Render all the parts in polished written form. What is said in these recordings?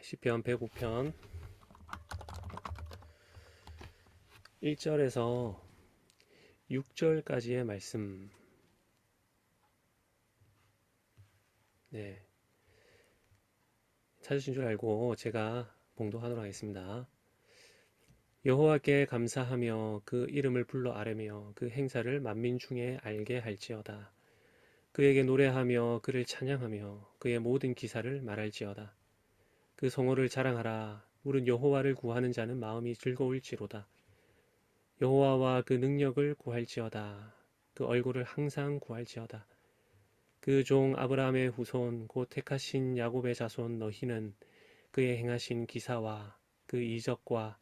시편 105편 1절에서 6절까지의 말씀. 네, 찾으신 줄 알고 제가 봉독하도록 하겠습니다. 여호와께 감사하며 그 이름을 불러 아뢰며 그 행사를 만민 중에 알게 할지어다. 그에게 노래하며 그를 찬양하며 그의 모든 기사를 말할지어다. 그 성호를 자랑하라. 물은 여호와를 구하는 자는 마음이 즐거울지로다. 여호와와 그 능력을 구할지어다. 그 얼굴을 항상 구할지어다. 그 종 아브라함의 후손 곧 택하신 야곱의 자손 너희는 그의 행하신 기사와 그 이적과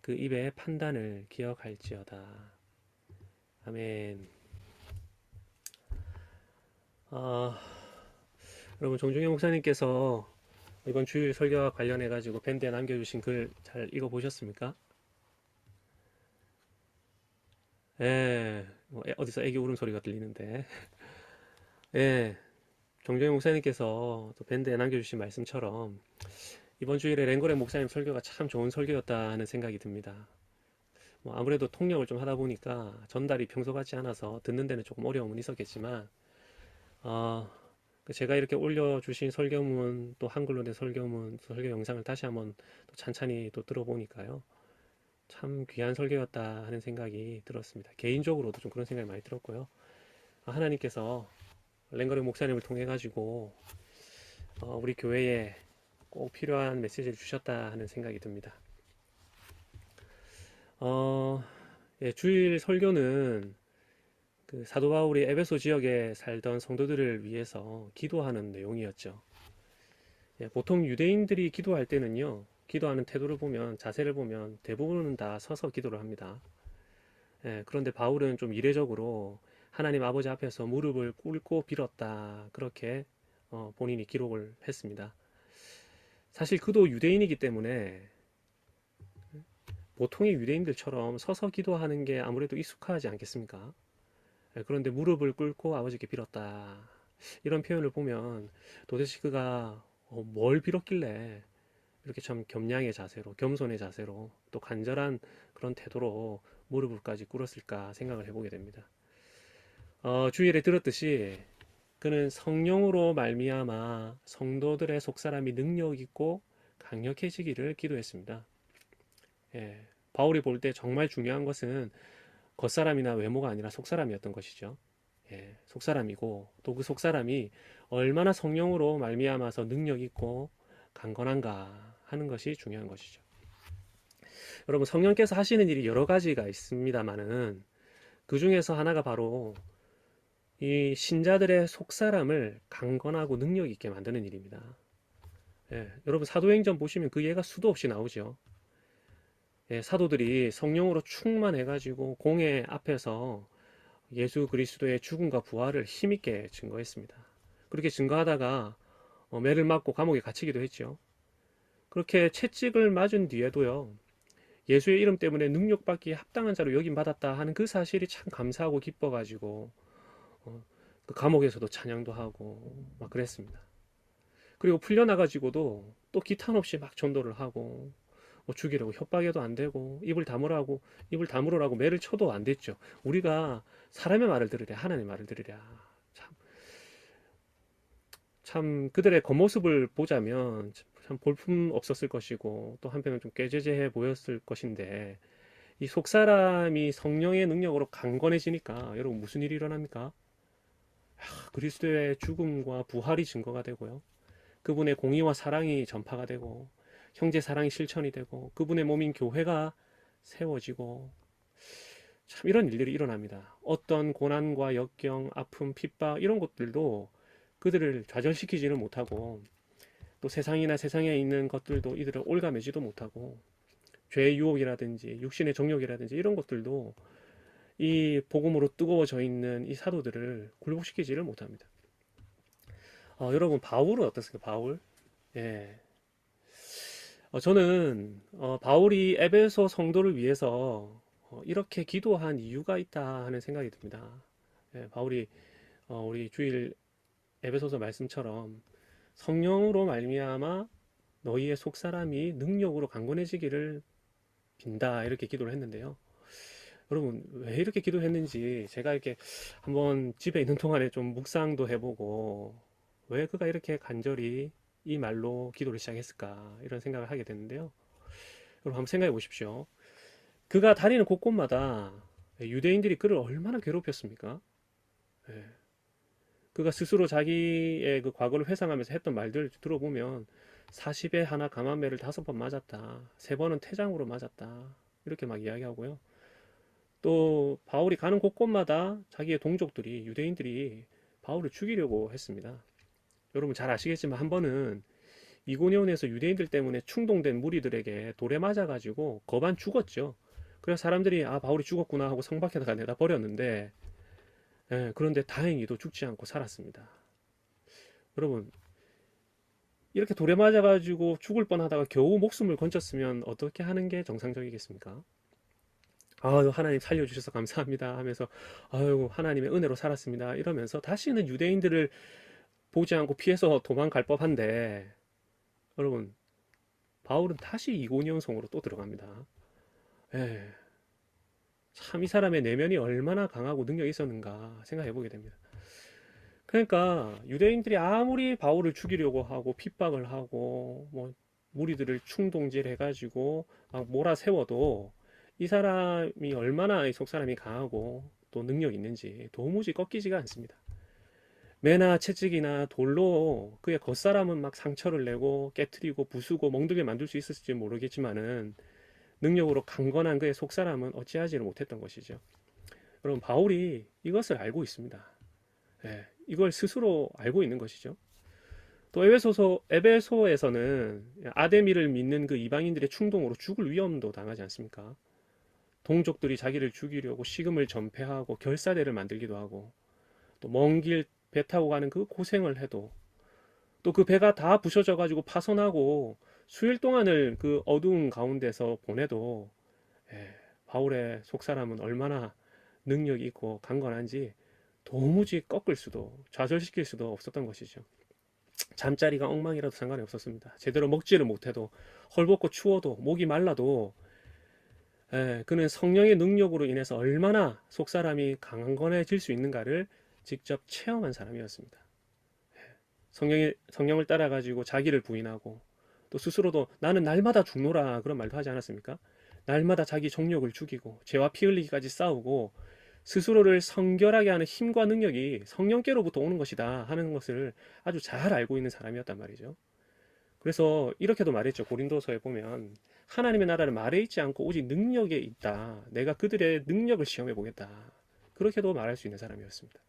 그 입의 판단을 기억할지어다. 아멘. 아, 여러분 정중현 목사님께서 이번 주일 설교와 관련해 가지고 밴드에 남겨주신 글 잘 읽어보셨습니까? 어디서 애기 울음소리가 들리는데. 예, 정정희 목사님께서 또 밴드에 남겨주신 말씀처럼 이번 주일에 랭고레 목사님 설교가 참 좋은 설교였다 하는 생각이 듭니다. 아무래도 통역을 좀 하다 보니까 전달이 평소 같지 않아서 듣는 데는 조금 어려움은 있었겠지만, 어, 제가 이렇게 올려주신 설교문, 또 한글로 된 설교문, 설교 영상을 다시 한번 또 찬찬히 또 들어보니까요. 참 귀한 설교였다 하는 생각이 들었습니다. 개인적으로도 좀 그런 생각이 많이 들었고요. 하나님께서 랭거레 목사님을 통해 가지고 우리 교회에 꼭 필요한 메시지를 주셨다 하는 생각이 듭니다. 주일 설교는 그 사도 바울이 에베소 지역에 살던 성도들을 위해서 기도하는 내용이었죠. 보통 유대인들이 기도할 때는요, 기도하는 태도를 보면, 자세를 보면 대부분은 다 서서 기도를 합니다. 그런데 바울은 좀 이례적으로 하나님 아버지 앞에서 무릎을 꿇고 빌었다. 그렇게 본인이 기록을 했습니다. 사실 그도 유대인이기 때문에 보통의 유대인들처럼 서서 기도하는 게 아무래도 익숙하지 않겠습니까? 그런데 무릎을 꿇고 아버지께 빌었다. 이런 표현을 보면 도대체 그가 뭘 빌었길래 이렇게 참 겸양의 자세로, 겸손의 자세로, 또 간절한 그런 태도로 무릎을까지 꿇었을까 생각을 해보게 됩니다. 주일에 들었듯이 그는 성령으로 말미암아 성도들의 속사람이 능력 있고 강력해지기를 기도했습니다. 바울이 볼 때 정말 중요한 것은 겉사람이나 외모가 아니라 속사람이었던 것이죠. 속사람이고 또 그 속사람이 얼마나 성령으로 말미암아서 능력 있고 강건한가 하는 것이 중요한 것이죠. 여러분 성령께서 하시는 일이 여러 가지가 있습니다만은 그 중에서 하나가 바로 이 신자들의 속사람을 강건하고 능력 있게 만드는 일입니다. 여러분 사도행전 보시면 그 예가 수도 없이 나오죠. 사도들이 성령으로 충만해가지고 공회 앞에서 예수 그리스도의 죽음과 부활을 힘있게 증거했습니다. 그렇게 증거하다가 매를 맞고 감옥에 갇히기도 했죠. 그렇게 채찍을 맞은 뒤에도요, 예수의 이름 때문에 능력받기에 합당한 자로 여김받았다 하는 그 사실이 참 감사하고 기뻐가지고 그 감옥에서도 찬양도 하고 막 그랬습니다. 그리고 풀려나가지고도 또 기탄 없이 막 전도를 하고 죽이려고 협박해도 안 되고 입을 다물으라고 매를 쳐도 안 됐죠. 우리가 사람의 말을 들으랴 하나님의 말을 들으랴. 참 그들의 겉모습을 보자면 참 볼품 없었을 것이고 또 한편은 좀 꾀죄죄해 보였을 것인데 이 속사람이 성령의 능력으로 강건해지니까 여러분 무슨 일이 일어납니까? 그리스도의 죽음과 부활이 증거가 되고요. 그분의 공의와 사랑이 전파가 되고 형제 사랑이 실천이 되고 그분의 몸인 교회가 세워지고 참 이런 일들이 일어납니다. 어떤 고난과 역경, 아픔, 핍박 이런 것들도 그들을 좌절시키지는 못하고 또 세상이나 세상에 있는 것들도 이들을 올가매지도 못하고 죄의 유혹이라든지 육신의 정욕이라든지 이런 것들도 이 복음으로 뜨거워져 있는 이 사도들을 굴복시키지를 못합니다. 여러분 바울은 어떻습니까? 바울? 예. 저는 바울이 에베소 성도를 위해서 이렇게 기도한 이유가 있다 하는 생각이 듭니다. 바울이 우리 주일 에베소서 말씀처럼 성령으로 말미암아 너희의 속사람이 능력으로 강건해지기를 빈다 이렇게 기도를 했는데요. 여러분 왜 이렇게 기도했는지 제가 이렇게 한번 집에 있는 동안에 좀 묵상도 해보고 왜 그가 이렇게 간절히 이 말로 기도를 시작했을까 이런 생각을 하게 됐는데요. 여러분 한번 생각해 보십시오. 그가 다니는 곳곳마다 유대인들이 그를 얼마나 괴롭혔습니까? 예. 그가 스스로 자기의 그 과거를 회상하면서 했던 말들 들어보면 40에 하나 감한매를 5번 맞았다. 3번은 태장으로 맞았다. 이렇게 막 이야기하고요. 또 바울이 가는 곳곳마다 자기의 동족들이 유대인들이 바울을 죽이려고 했습니다. 여러분 잘 아시겠지만 한 번은 이고니온에서 유대인들 때문에 충동된 무리들에게 돌에 맞아가지고 거반 죽었죠. 그래서 사람들이 아 바울이 죽었구나 하고 성박에다가 내다 버렸는데 그런데 다행히도 죽지 않고 살았습니다. 여러분 이렇게 돌에 맞아가지고 죽을 뻔하다가 겨우 목숨을 건졌으면 어떻게 하는 게 정상적이겠습니까? 아유 하나님 살려주셔서 감사합니다 하면서 아유 하나님의 은혜로 살았습니다 이러면서 다시는 유대인들을 보지 않고 피해서 도망갈 법한데 여러분 바울은 다시 이고니온 성으로 또 들어갑니다. 예, 참 이 사람의 내면이 얼마나 강하고 능력이 있었는가 생각해 보게 됩니다. 그러니까 유대인들이 아무리 바울을 죽이려고 하고 핍박을 하고 뭐 무리들을 충동질 해가지고 막 몰아세워도 이 사람이 얼마나 이 속사람이 강하고 또 능력이 있는지 도무지 꺾이지가 않습니다. 매나 채찍이나 돌로 그의 겉사람은 막 상처를 내고 깨트리고 부수고 멍들게 만들 수 있었을지 모르겠지만은 능력으로 강건한 그의 속사람은 어찌하지를 못했던 것이죠. 여러분 바울이 이것을 알고 있습니다. 예, 이걸 스스로 알고 있는 것이죠. 또 에베소에서는 아데미를 믿는 그 이방인들의 충동으로 죽을 위험도 당하지 않습니까? 동족들이 자기를 죽이려고 식음을 전폐하고 결사대를 만들기도 하고 또 먼 길 배 타고 가는 그 고생을 해도 또 그 배가 다 부셔져 가지고 파손하고 수일 동안을 그 어두운 가운데서 보내도 예, 바울의 속사람은 얼마나 능력이 있고 강건한지 도무지 꺾을 수도 좌절시킬 수도 없었던 것이죠. 잠자리가 엉망이라도 상관이 없었습니다. 제대로 먹지를 못해도 헐벗고 추워도 목이 말라도 그는 성령의 능력으로 인해서 얼마나 속사람이 강건해질 수 있는가를 직접 체험한 사람이었습니다. 성령을 따라가지고 자기를 부인하고 또 스스로도 나는 날마다 죽노라 그런 말도 하지 않았습니까? 날마다 자기 정욕을 죽이고 죄와 피 흘리기까지 싸우고 스스로를 성결하게 하는 힘과 능력이 성령께로부터 오는 것이다 하는 것을 아주 잘 알고 있는 사람이었단 말이죠. 그래서 이렇게도 말했죠. 고린도서에 보면 하나님의 나라는 말에 있지 않고 오직 능력에 있다. 내가 그들의 능력을 시험해 보겠다. 그렇게도 말할 수 있는 사람이었습니다.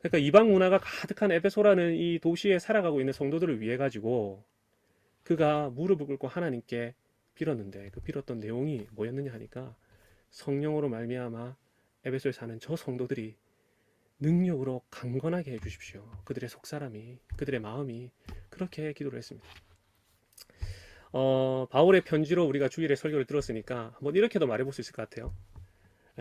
그러니까 이방 문화가 가득한 에베소라는 이 도시에 살아가고 있는 성도들을 위해 가지고 그가 무릎을 꿇고 하나님께 빌었는데 그 빌었던 내용이 뭐였느냐 하니까 성령으로 말미암아 에베소에 사는 저 성도들이 능력으로 강건하게 해주십시오. 그들의 속사람이 그들의 마음이 그렇게 기도를 했습니다. 바울의 편지로 우리가 주일에 설교를 들었으니까 한번 이렇게도 말해볼 수 있을 것 같아요.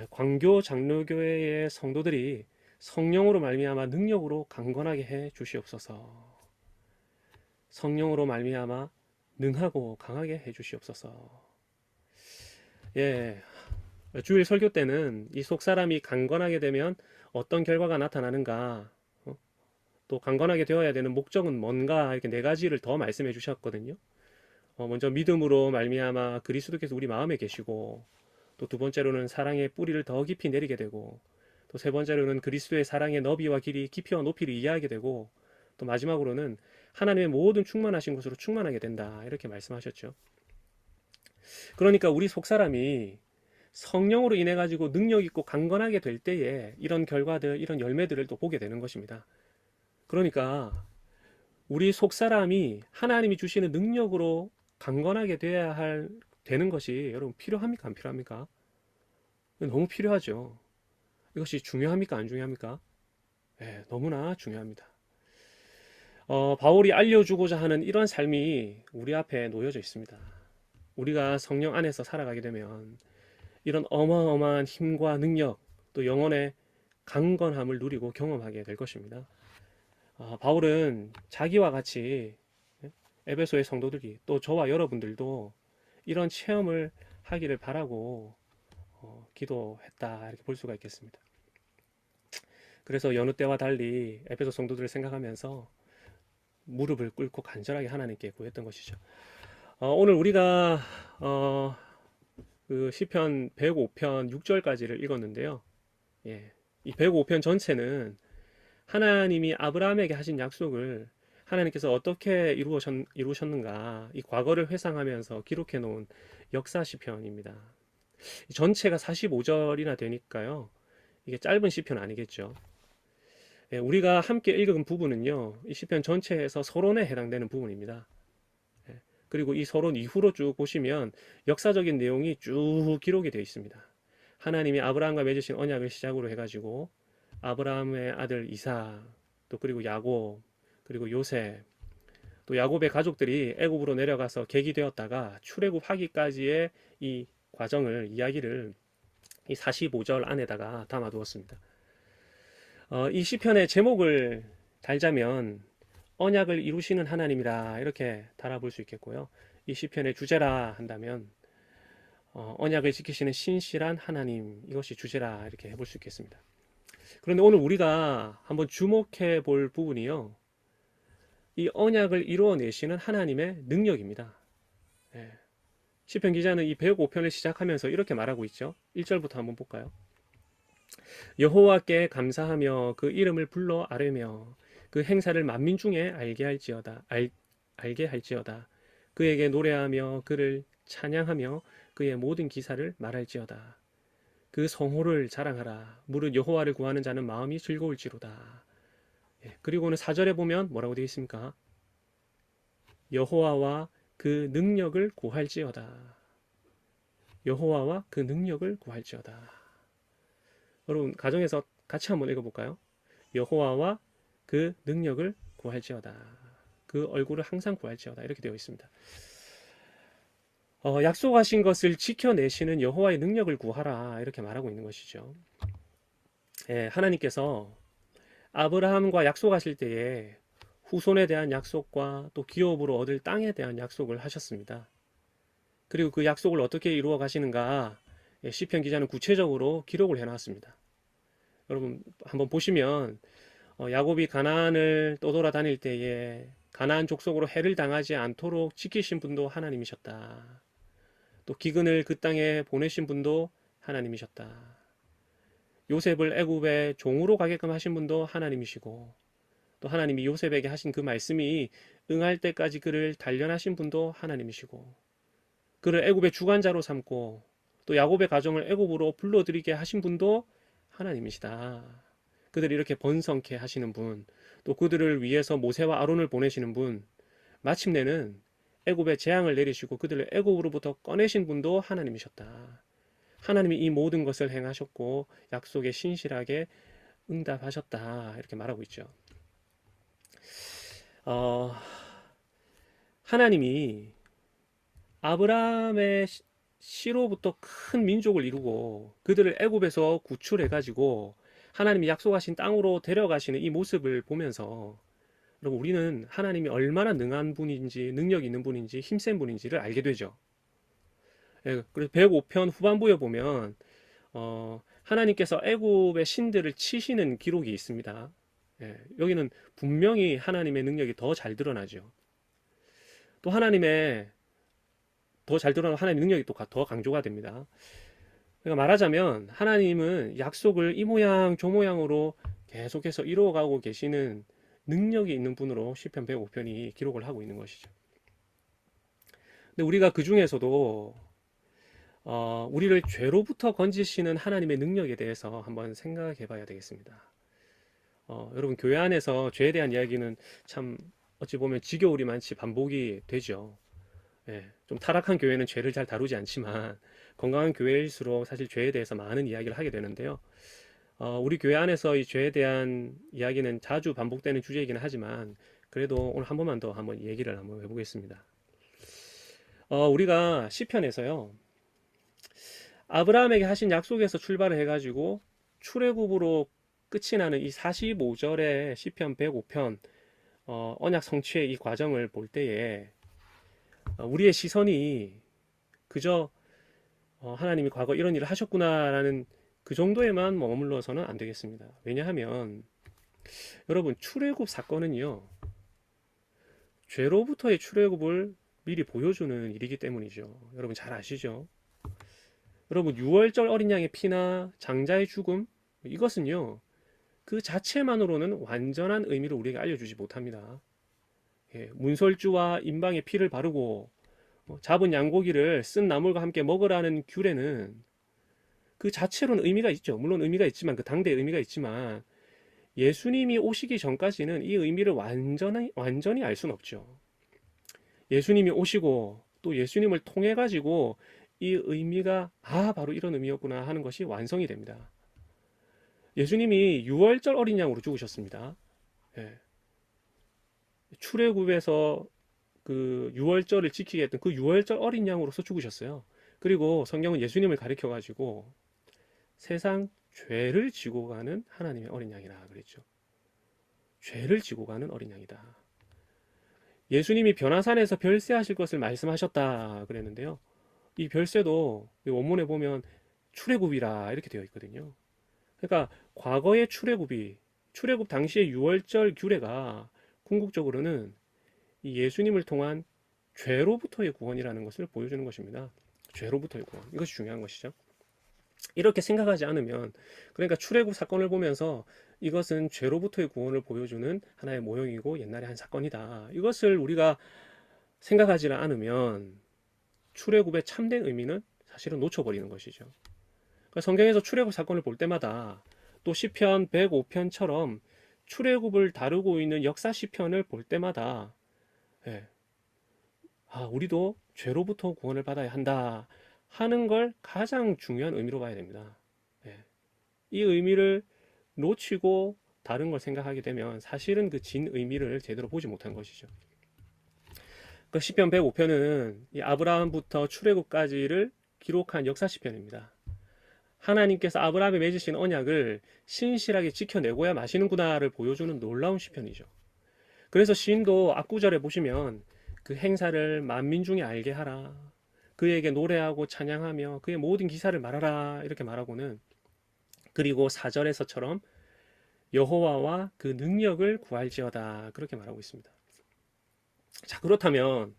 광교 장로교회의 성도들이 성령으로 말미암아 능력으로 강건하게 해 주시옵소서. 성령으로 말미암아 능하고 강하게 해 주시옵소서. 예, 주일 설교 때는 이 속사람이 강건하게 되면 어떤 결과가 나타나는가, 또 강건하게 되어야 되는 목적은 뭔가 이렇게 4가지를 더 말씀해 주셨거든요. 먼저 믿음으로 말미암아 그리스도께서 우리 마음에 계시고, 또 2번째로는 사랑의 뿌리를 더 깊이 내리게 되고, 또 3번째로는 그리스도의 사랑의 너비와 길이, 깊이와 높이를 이해하게 되고, 또 마지막으로는 하나님의 모든 충만하신 것으로 충만하게 된다 이렇게 말씀하셨죠. 그러니까 우리 속사람이 성령으로 인해 가지고 능력 있고 강건하게 될 때에 이런 결과들, 이런 열매들을 또 보게 되는 것입니다. 그러니까 우리 속사람이 하나님이 주시는 능력으로 강건하게 되는 것이 여러분 필요합니까? 안 필요합니까? 너무 필요하죠. 이것이 중요합니까? 안 중요합니까? 네, 너무나 중요합니다. 바울이 알려주고자 하는 이런 삶이 우리 앞에 놓여져 있습니다. 우리가 성령 안에서 살아가게 되면 이런 어마어마한 힘과 능력, 또 영혼의 강건함을 누리고 경험하게 될 것입니다. 바울은 자기와 같이 에베소의 성도들이 또 저와 여러분들도 이런 체험을 하기를 바라고 기도했다 이렇게 볼 수가 있겠습니다. 그래서 여느 때와 달리 에베소 성도들을 생각하면서 무릎을 꿇고 간절하게 하나님께 구했던 것이죠. 오늘 우리가 그 시편 105편 6절까지를 읽었는데요. 예, 이 105편 전체는 하나님이 아브라함에게 하신 약속을 하나님께서 어떻게 이루셨는가 이 과거를 회상하면서 기록해 놓은 역사 시편입니다. 전체가 45절이나 되니까요. 이게 짧은 시편 아니겠죠. 예, 우리가 함께 읽은 부분은요. 이 시편 전체에서 서론에 해당되는 부분입니다. 예, 그리고 이 서론 이후로 쭉 보시면 역사적인 내용이 쭉 기록이 되어 있습니다. 하나님이 아브라함과 맺으신 언약을 시작으로 해가지고 아브라함의 아들 이삭, 또 그리고 야곱, 그리고 요셉, 또 야곱의 가족들이 애굽으로 내려가서 객이 되었다가 출애굽하기까지의 이 과정을 이야기를 이 45절 안에다가 담아두었습니다. 이 시편의 제목을 달자면 언약을 이루시는 하나님이라 이렇게 달아볼 수 있겠고요. 이 시편의 주제라 한다면 언약을 지키시는 신실한 하나님 이것이 주제라 이렇게 해볼 수 있겠습니다. 그런데 오늘 우리가 한번 주목해 볼 부분이요. 이 언약을 이루어내시는 하나님의 능력입니다. 예. 시편 기자는 이 105편을 시작하면서 이렇게 말하고 있죠. 1절부터 한번 볼까요? 여호와께 감사하며 그 이름을 불러 아뢰며 그 행사를 만민 중에 알게 할지어다. 그에게 노래하며 그를 찬양하며 그의 모든 기사를 말할지어다. 그 성호를 자랑하라. 무릇 여호와를 구하는 자는 마음이 즐거울지로다. 예, 그리고는 4절에 보면 뭐라고 되어 있습니까? 여호와와 그 능력을 구할지어다. 여호와와 그 능력을 구할지어다. 여러분 가정에서 같이 한번 읽어볼까요? 여호와와 그 능력을 구할지어다. 그 얼굴을 항상 구할지어다. 이렇게 되어 있습니다. 약속하신 것을 지켜내시는 여호와의 능력을 구하라. 이렇게 말하고 있는 것이죠. 예, 하나님께서 아브라함과 약속하실 때에 후손에 대한 약속과 또 기업으로 얻을 땅에 대한 약속을 하셨습니다. 그리고 그 약속을 어떻게 이루어 가시는가 시편 기자는 구체적으로 기록을 해놨습니다. 여러분 한번 보시면 야곱이 가나안을 떠돌아다닐 때에 가나안 족속으로 해를 당하지 않도록 지키신 분도 하나님이셨다. 또 기근을 그 땅에 보내신 분도 하나님이셨다. 요셉을 애굽의 종으로 가게끔 하신 분도 하나님이시고 또 하나님이 요셉에게 하신 그 말씀이 응할 때까지 그를 단련하신 분도 하나님이시고 그를 애굽의 주관자로 삼고 또 야곱의 가정을 애굽으로 불러들이게 하신 분도 하나님이시다. 그들이 이렇게 번성케 하시는 분, 또 그들을 위해서 모세와 아론을 보내시는 분, 마침내는 애굽에 재앙을 내리시고 그들을 애굽으로부터 꺼내신 분도 하나님이셨다. 하나님이 이 모든 것을 행하셨고 약속에 신실하게 응답하셨다. 이렇게 말하고 있죠. 하나님이 아브라함의 시로부터 큰 민족을 이루고 그들을 애굽에서 구출해 가지고 하나님이 약속하신 땅으로 데려가시는 이 모습을 보면서 여러분 우리는 하나님이 얼마나 능한 분인지 능력 있는 분인지 힘센 분인지를 알게 되죠. 예, 그래서 105편 후반부에 보면 하나님께서 애굽의 신들을 치시는 기록이 있습니다. 예, 여기는 분명히 하나님의 능력이 더 잘 드러나죠. 또 하나님의 더 잘 드러나는 하나님의 능력이 또 더 강조가 됩니다. 그러니까 말하자면 하나님은 약속을 이 모양 저 모양으로 계속해서 이루어가고 계시는 능력이 있는 분으로 시편 105편이 기록을 하고 있는 것이죠. 근데 우리가 그 중에서도 우리를 죄로부터 건지시는 하나님의 능력에 대해서 한번 생각해 봐야 되겠습니다. 여러분 교회 안에서 죄에 대한 이야기는 참 어찌 보면 지겨울이 많지 반복이 되죠. 예, 좀 타락한 교회는 죄를 잘 다루지 않지만 건강한 교회일수록 사실 죄에 대해서 많은 이야기를 하게 되는데요. 우리 교회 안에서 이 죄에 대한 이야기는 자주 반복되는 주제이긴 하지만 그래도 오늘 한 번만 더 한번 얘기를 한번 해보겠습니다. 우리가 시편에서요. 아브라함에게 하신 약속에서 출발을 해가지고 출애굽으로 끝이 나는 이 45절의 시편 105편 언약 성취의 이 과정을 볼 때에 우리의 시선이 그저 하나님이 과거 이런 일을 하셨구나라는 그 정도에만 머물러서는 안 되겠습니다. 왜냐하면 여러분 출애굽 사건은요, 죄로부터의 출애굽을 미리 보여주는 일이기 때문이죠. 여러분 잘 아시죠? 여러분 6월절 어린 양의 피나 장자의 죽음, 이것은요 그 자체만으로는 완전한 의미를 우리에게 알려주지 못합니다. 예, 문설주와 인방에 피를 바르고 잡은 양고기를 쓴 나물과 함께 먹으라는 규례는 그 자체로는 의미가 있죠. 물론 의미가 있지만, 그 당대의 의미가 있지만, 예수님이 오시기 전까지는 이 의미를 완전히 알 수는 없죠. 예수님이 오시고 또 예수님을 통해 가지고 이 의미가 바로 이런 의미였구나 하는 것이 완성이 됩니다. 예수님이 6월절 어린 양으로 죽으셨습니다. 예. 출애굽에서 그 6월절을 지키게 했던 그 6월절 어린 양으로서 죽으셨어요. 그리고 성경은 예수님을 가리켜 가지고 세상 죄를 지고 가는 하나님의 어린 양이라 그랬죠. 죄를 지고 가는 어린 양이다. 예수님이 변화산에서 별세하실 것을 말씀하셨다 그랬는데요. 이 별세도 원문에 보면 출애굽이라 이렇게 되어 있거든요. 그러니까 과거의 출애굽 당시의 6월절 규례가 궁극적으로는 이 예수님을 통한 죄로부터의 구원이라는 것을 보여주는 것입니다. 죄로부터의 구원. 이것이 중요한 것이죠. 이렇게 생각하지 않으면, 그러니까 출애굽 사건을 보면서 이것은 죄로부터의 구원을 보여주는 하나의 모형이고 옛날에 한 사건이다, 이것을 우리가 생각하지 않으면 출애굽의 참된 의미는 사실은 놓쳐버리는 것이죠. 그러니까 성경에서 출애굽 사건을 볼 때마다 또 시편 105편처럼 출애굽을 다루고 있는 역사 시편을 볼 때마다 예, 우리도 죄로부터 구원을 받아야 한다 하는 걸 가장 중요한 의미로 봐야 됩니다. 예. 이 의미를 놓치고 다른 걸 생각하게 되면 사실은 그 진 의미를 제대로 보지 못한 것이죠. 그 시편 105편은 이 아브라함부터 출애굽까지를 기록한 역사 시편입니다. 하나님께서 아브라함에 맺으신 언약을 신실하게 지켜내고야 마시는구나를 보여주는 놀라운 시편이죠. 그래서 시인도 앞구절에 보시면 그 행사를 만민 중에 알게 하라, 그에게 노래하고 찬양하며 그의 모든 기사를 말하라 이렇게 말하고는, 그리고 4절에서처럼 여호와와 그 능력을 구할지어다 그렇게 말하고 있습니다. 자, 그렇다면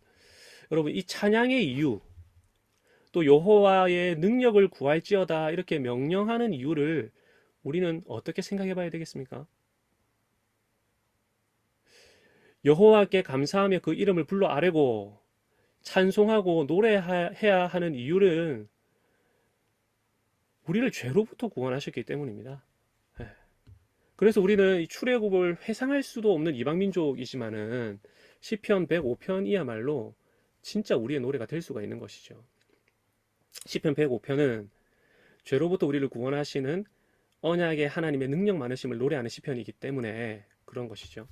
여러분 이 찬양의 이유, 또 여호와의 능력을 구할지어다 이렇게 명령하는 이유를 우리는 어떻게 생각해 봐야 되겠습니까? 여호와께 감사하며 그 이름을 불러 아뢰고 찬송하고 노래해야 하는 이유는 우리를 죄로부터 구원하셨기 때문입니다. 그래서 우리는 이 출애굽을 회상할 수도 없는 이방민족이지만은 시편 105편이야말로 진짜 우리의 노래가 될 수가 있는 것이죠. 시편 105편은 죄로부터 우리를 구원하시는 언약의 하나님의 능력 많으심을 노래하는 시편이기 때문에 그런 것이죠.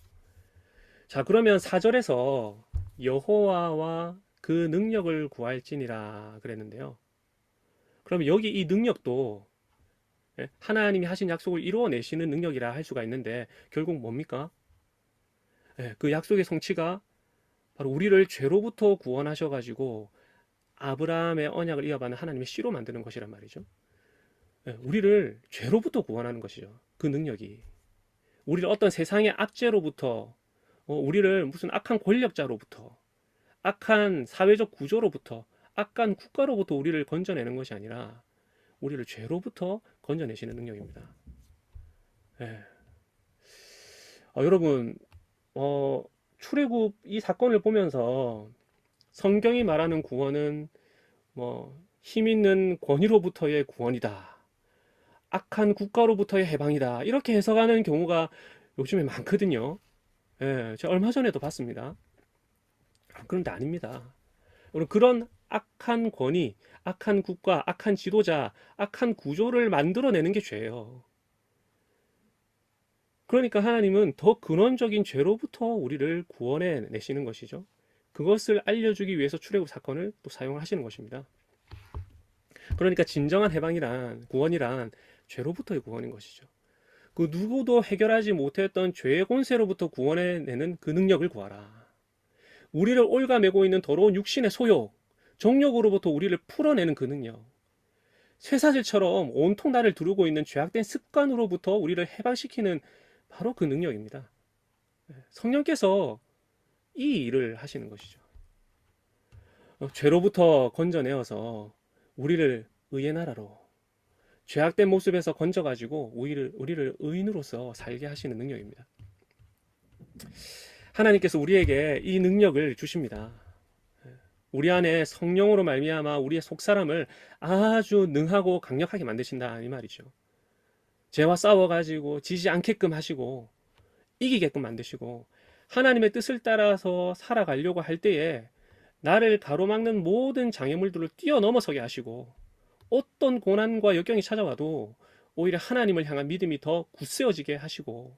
자, 그러면 4절에서 여호와와 그 능력을 구할지니라 그랬는데요. 그러면 여기 이 능력도 하나님이 하신 약속을 이루어내시는 능력이라 할 수가 있는데 결국 뭡니까? 그 약속의 성취가 바로 우리를 죄로부터 구원하셔가지고 아브라함의 언약을 이어받는 하나님의 씨로 만드는 것이란 말이죠. 우리를 죄로부터 구원하는 것이죠. 그 능력이 우리를 어떤 세상의 압제로부터, 우리를 무슨 악한 권력자로부터, 악한 사회적 구조로부터, 악한 국가로부터 우리를 건져내는 것이 아니라 우리를 죄로부터 건져내시는 능력입니다. 여러분, 출애굽 이 사건을 보면서 성경이 말하는 구원은 힘 있는 권위로부터의 구원이다, 악한 국가로부터의 해방이다, 이렇게 해석하는 경우가 요즘에 많거든요. 제가 얼마 전에도 봤습니다. 그런데 아닙니다. 그런 악한 권위, 악한 국가, 악한 지도자, 악한 구조를 만들어내는 게 죄예요. 그러니까 하나님은 더 근원적인 죄로부터 우리를 구원해 내시는 것이죠. 그것을 알려주기 위해서 출애굽 사건을 또 사용하시는 것입니다. 그러니까 진정한 해방이란, 구원이란 죄로부터의 구원인 것이죠. 그 누구도 해결하지 못했던 죄의 권세로부터 구원해내는 그 능력을 구하라. 우리를 올가매고 있는 더러운 육신의 소욕, 정욕으로부터 우리를 풀어내는 그 능력. 쇠사슬처럼 온통 나를 두르고 있는 죄악된 습관으로부터 우리를 해방시키는 바로 그 능력입니다. 성령께서 이 일을 하시는 것이죠. 죄로부터 건져내어서 우리를 의의 나라로, 죄악된 모습에서 건져가지고 우리를 의인으로서 살게 하시는 능력입니다. 하나님께서 우리에게 이 능력을 주십니다. 우리 안에 성령으로 말미암아 우리의 속사람을 아주 능하고 강력하게 만드신다 이 말이죠. 죄와 싸워가지고 지지 않게끔 하시고 이기게끔 만드시고 하나님의 뜻을 따라서 살아가려고 할 때에 나를 가로막는 모든 장애물들을 뛰어넘어서게 하시고 어떤 고난과 역경이 찾아와도 오히려 하나님을 향한 믿음이 더 굳세어지게 하시고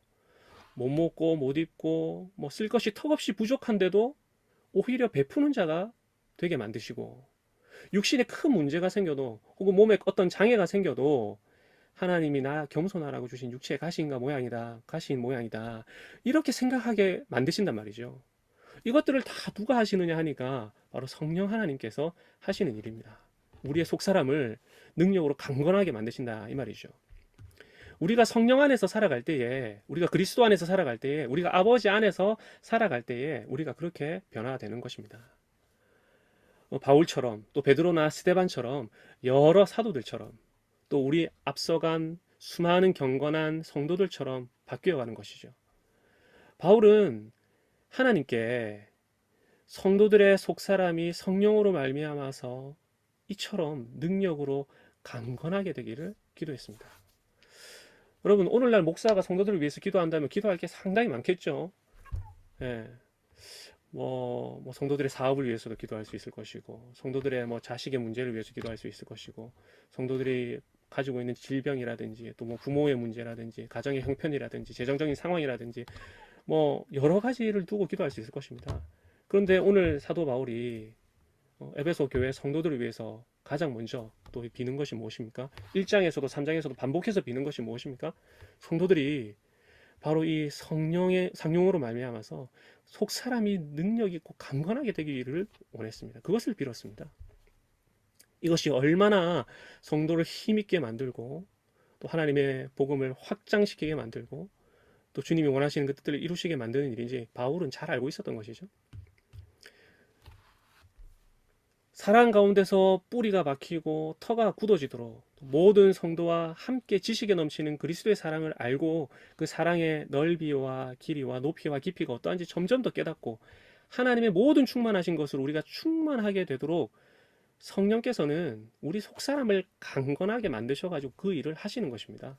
못 먹고 못 입고 뭐 쓸 것이 턱없이 부족한데도 오히려 베푸는 자가 되게 만드시고 육신에 큰 문제가 생겨도 혹은 몸에 어떤 장애가 생겨도 하나님이 나 겸손하라고 주신 육체의 가시인가 모양이다 가시인 모양이다 이렇게 생각하게 만드신단 말이죠. 이것들을 다 누가 하시느냐 하니까 바로 성령 하나님께서 하시는 일입니다. 우리의 속사람을 능력으로 강건하게 만드신다 이 말이죠. 우리가 성령 안에서 살아갈 때에 우리가 그리스도 안에서 살아갈 때에 우리가 아버지 안에서 살아갈 때에 우리가 그렇게 변화되는 것입니다. 바울처럼 또 베드로나 스데반처럼 여러 사도들처럼 또 우리 앞서간 수많은 경건한 성도들처럼 바뀌어가는 것이죠. 바울은 하나님께 성도들의 속사람이 성령으로 말미암아서 이처럼 능력으로 강건하게 되기를 기도했습니다. 여러분 오늘날 목사가 성도들을 위해서 기도한다면 기도할 게 상당히 많겠죠. 예. 뭐 성도들의 사업을 위해서도 기도할 수 있을 것이고 성도들의 뭐 자식의 문제를 위해서 기도할 수 있을 것이고 성도들이 가지고 있는 질병이라든지 또 뭐 부모의 문제라든지 가정의 형편이라든지 재정적인 상황이라든지 뭐 여러 가지를 두고 기도할 수 있을 것입니다. 그런데 오늘 사도 바울이 에베소 교회 성도들을 위해서 가장 먼저 또 비는 것이 무엇입니까? 1장에서도 3장에서도 반복해서 비는 것이 무엇입니까? 성도들이 바로 이 성령의 상용으로 말미암아서 속 사람이 능력 있고 강건하게 되기를 원했습니다. 그것을 빌었습니다. 이것이 얼마나 성도를 힘있게 만들고 또 하나님의 복음을 확장시키게 만들고 또 주님이 원하시는 그 뜻들을 이루시게 만드는 일인지 바울은 잘 알고 있었던 것이죠. 사랑 가운데서 뿌리가 박히고 터가 굳어지도록 모든 성도와 함께 지식에 넘치는 그리스도의 사랑을 알고 그 사랑의 넓이와 길이와 높이와 깊이가 어떠한지 점점 더 깨닫고 하나님의 모든 충만하신 것을 우리가 충만하게 되도록 성령께서는 우리 속사람을 강건하게 만드셔가지고 그 일을 하시는 것입니다.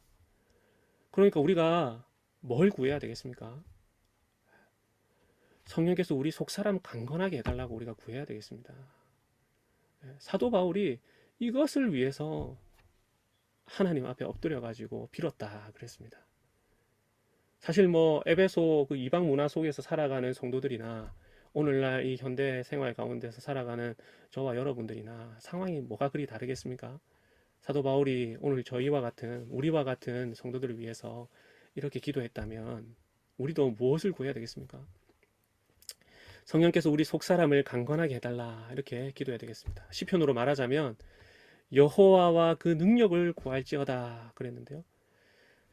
그러니까 우리가 뭘 구해야 되겠습니까? 성령께서 우리 속사람 강건하게 해달라고 우리가 구해야 되겠습니다. 사도 바울이 이것을 위해서 하나님 앞에 엎드려 가지고 빌었다 그랬습니다. 사실 뭐 에베소 그 이방 문화 속에서 살아가는 성도들이나 오늘날 이 현대 생활 가운데서 살아가는 저와 여러분들이나 상황이 뭐가 그리 다르겠습니까? 사도 바울이 오늘 저희와 같은 우리와 같은 성도들을 위해서 이렇게 기도했다면 우리도 무엇을 구해야 되겠습니까? 성령께서 우리 속사람을 강건하게 해달라 이렇게 기도해야 되겠습니다. 시편으로 말하자면 여호와와 그 능력을 구할지어다 그랬는데요.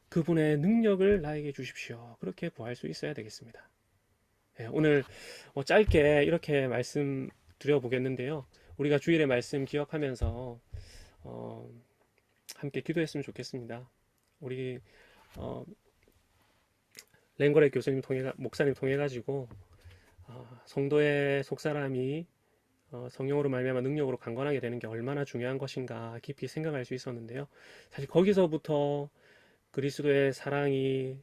그분의 능력을 나에게 주십시오. 그렇게 구할 수 있어야 되겠습니다. 오늘 짧게 이렇게 말씀드려 보겠는데요. 우리가 주일의 말씀 기억하면서 함께 기도했으면 좋겠습니다. 우리 랭거레 교수님 목사님 통해 가지고 성도의 속사람이 성령으로 말미암아 능력으로 강건하게 되는 게 얼마나 중요한 것인가 깊이 생각할 수 있었는데요. 사실 거기서부터 그리스도의 사랑이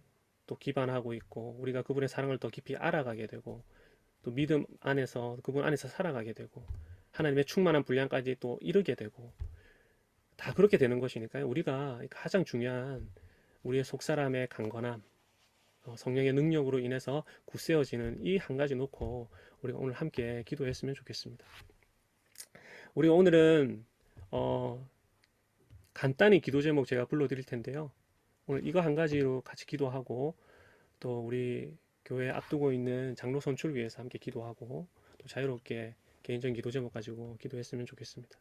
또 기반하고 있고 우리가 그분의 사랑을 더 깊이 알아가게 되고 또 믿음 안에서 그분 안에서 살아가게 되고 하나님의 충만한 분량까지 또 이르게 되고 다 그렇게 되는 것이니까요. 우리가 가장 중요한 우리의 속사람의 강건함 성령의 능력으로 인해서 굳세어지는 이 한 가지 놓고 우리가 오늘 함께 기도했으면 좋겠습니다. 우리가 오늘은 간단히 기도 제목 제가 불러드릴 텐데요. 오늘 이거 한 가지로 같이 기도하고 또 우리 교회 앞두고 있는 장로 선출 위해서 함께 기도하고 또 자유롭게 개인적인 기도 제목 가지고 기도했으면 좋겠습니다.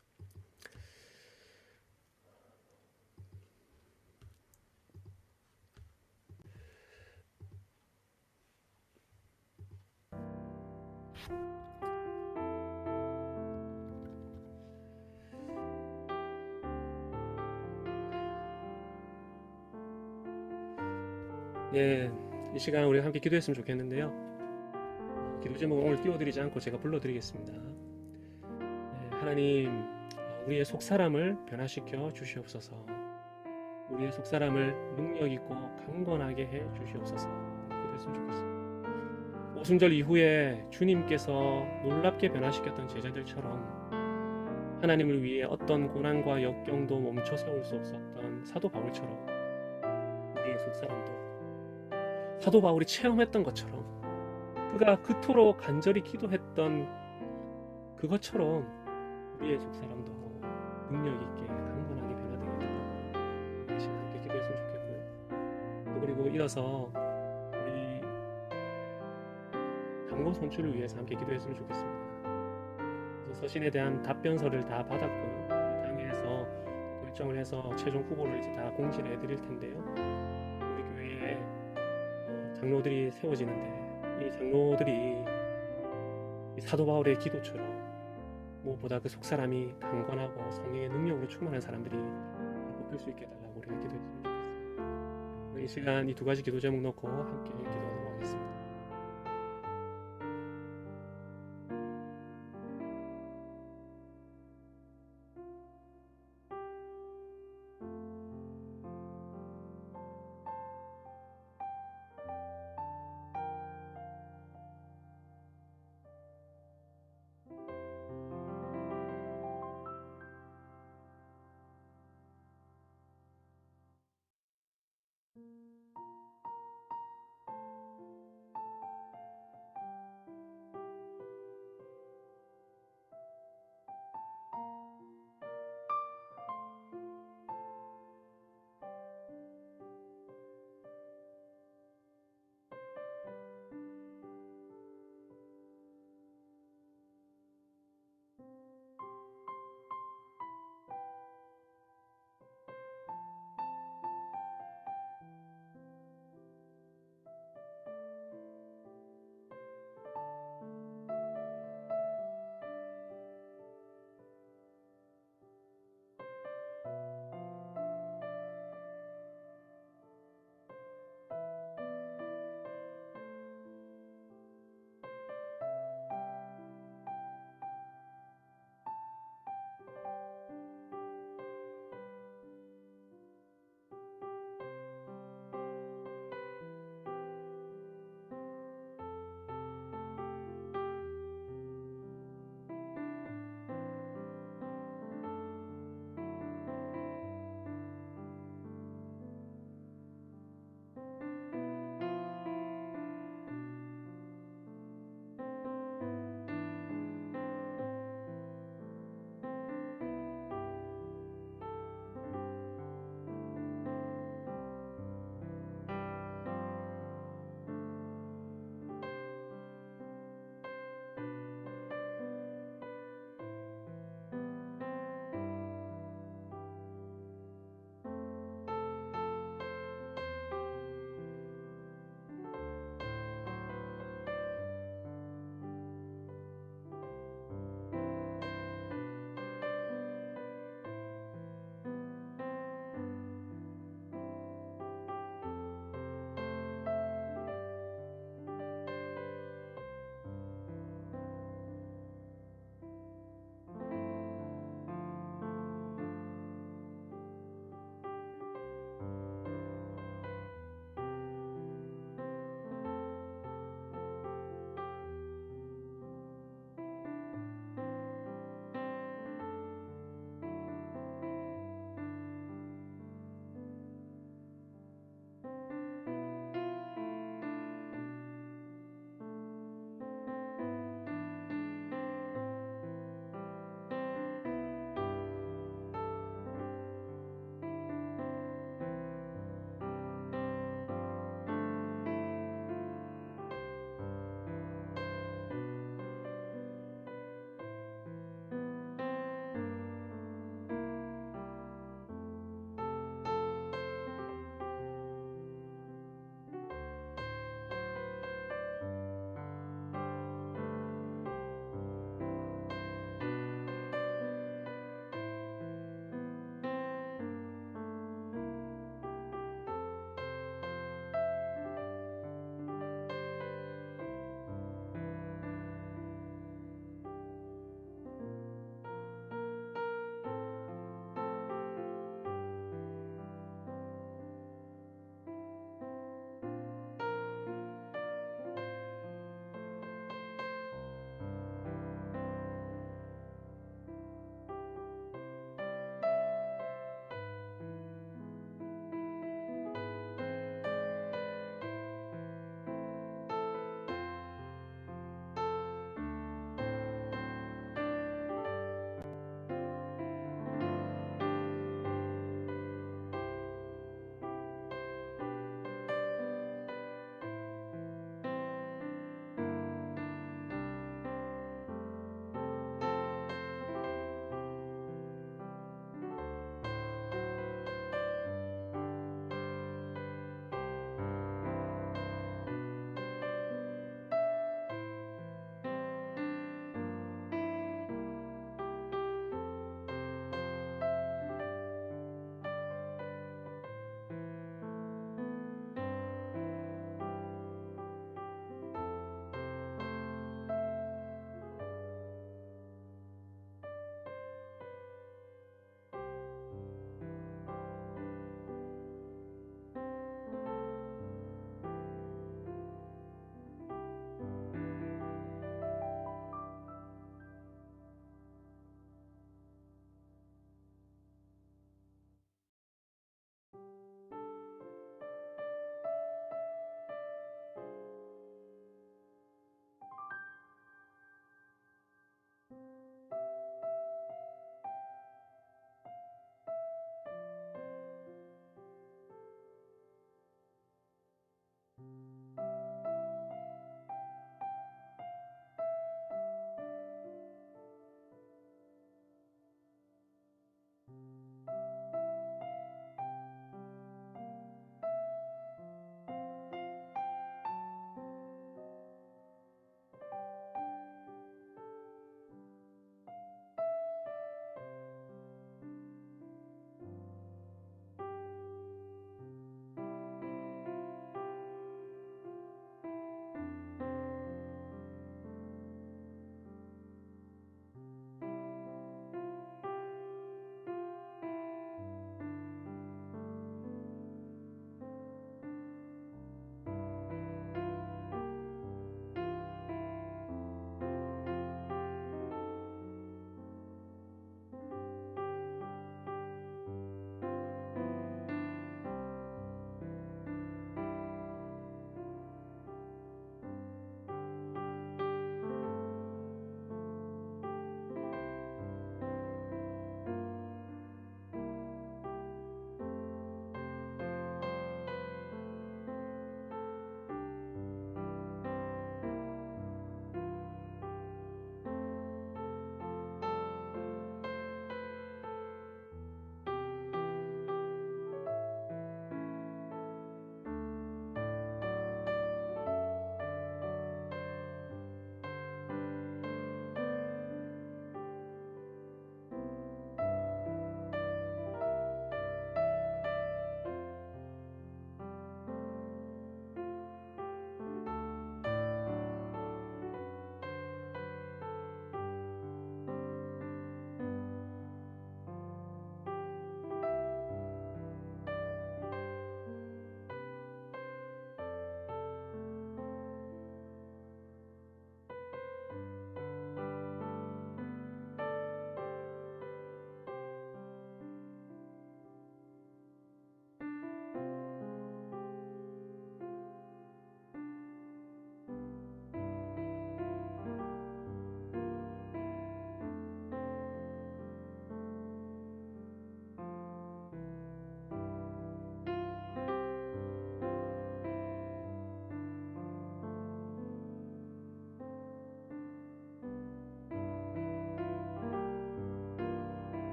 예, 이 시간 우리 함께 기도했으면 좋겠는데요. 기도 제목을 오늘 띄워드리지 않고 제가 불러드리겠습니다. 예, 하나님, 우리의 속사람을 변화시켜 주시옵소서. 우리의 속사람을 능력 있고 강건하게 해 주시옵소서. 기도했으면 좋겠습니다. 오순절 이후에 주님께서 놀랍게 변화시켰던 제자들처럼 하나님을 위해 어떤 고난과 역경도 멈춰 세울 수 없었던 사도 바울처럼 우리의 속사람도 사도 바울이 체험했던 것처럼 그가 그토록 간절히 기도했던 그것처럼 우리의 속사람도 능력 있게 강건하게 변화되게 되는 우리 시간 함께 기도했으면 좋겠고요. 또 그리고 이어서 우리 장로 선출을 위해서 함께 기도했으면 좋겠습니다. 그래서 서신에 대한 답변서를 다 받았고요. 당회에서 결정을 해서 최종 후보를 이제 다 공지를 해드릴 텐데요. 우리 교회에 장로들이 세워지는데 이 장로들이 이 사도 바울의 기도처럼 무엇보다 그 속사람이 강건하고 성령의 능력으로 충만한 사람들이 뽑힐 수 있게 해달라고 우리가 기도했으면 좋겠습니다. 이 시간 이 두 가지 기도 제목 놓고 함께 기도하도록 하겠습니다.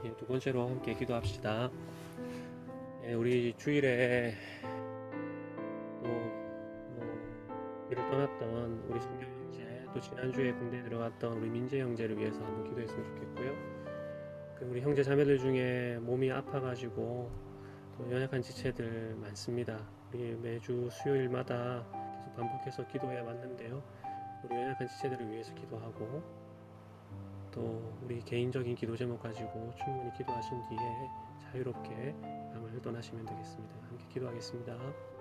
예, 두 번째로 함께 기도합시다. 예, 우리 주일에 또 길을 떠났던 우리 순경 형제, 또 지난주에 군대에 들어갔던 우리 민재 형제를 위해서 한번 기도했으면 좋겠고요. 그 우리 형제 자매들 중에 몸이 아파가지고 또 연약한 지체들 많습니다. 우리 매주 수요일마다 계속 반복해서 기도해 왔는데요. 우리 연약한 지체들을 위해서 기도하고 또 우리 개인적인 기도 제목 가지고 충분히 기도하신 뒤에 자유롭게 방을 떠나시면 되겠습니다. 함께 기도하겠습니다.